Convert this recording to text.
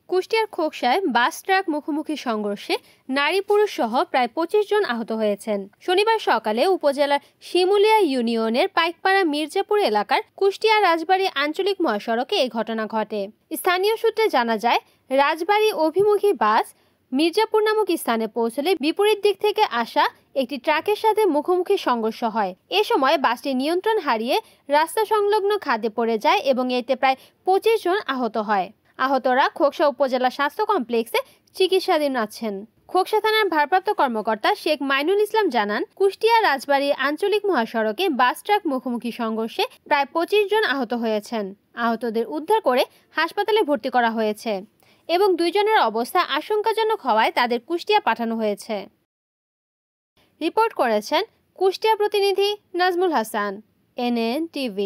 কুষ্টিয়ার খোকসায় bus truck মুখোমুখি সংঘর্ষে নারী পুরুষ সহ প্রায় ২৫ জন আহত হয়েছেন। শনিবার সকালে উপজেলার শিমুলিয়া ইউনিয়নের পাইকপাড়া মির্জাপুর এলাকার কুষ্টিয়া রাজবাড়ী আঞ্চলিক মহাসড়কে এই ঘটনা ঘটে। স্থানীয় সূত্রে জানা যায়, রাজবাড়ী অভিমুখী বাস মির্জাপুর নামক স্থানে পৌঁছলে বিপরীত দিক থেকে আসা একটি ট্রাকের সাথে মুখোমুখি সংঘর্ষ হয়। এ সময় বাসটি নিয়ন্ত্রণ হারিয়ে রাস্তা সংলগ্ন খাদে পড়ে যায় এবং এতে প্রায় ২৫ জন আহত হয়। আহতরা খোকসা উপজেলা স্বাস্থ্য কমপ্লেক্সে চিকিৎসাধীন আছেন। খোকসা থানার ভারপ্রাপ্ত কর্মকর্তা শেখ মাইনুল ইসলাম জানান, কুষ্টিয়া রাজবাড়ী আঞ্চলিক মহাসড়কে বাস ট্রাক মুখোমুখি সংঘর্ষে প্রায় ২৫ জন আহত হয়েছেন। আহতদের উদ্ধার করে হাসপাতালে ভর্তি করা হয়েছে এবং ২ জনের অবস্থা আশঙ্কাজনক হওয়ায় তাদের কুষ্টিয়া পাঠানো হয়েছে। রিপোর্ট করেছেন কুষ্টিয়া প্রতিনিধি নাজমুল হাসান, NN TV।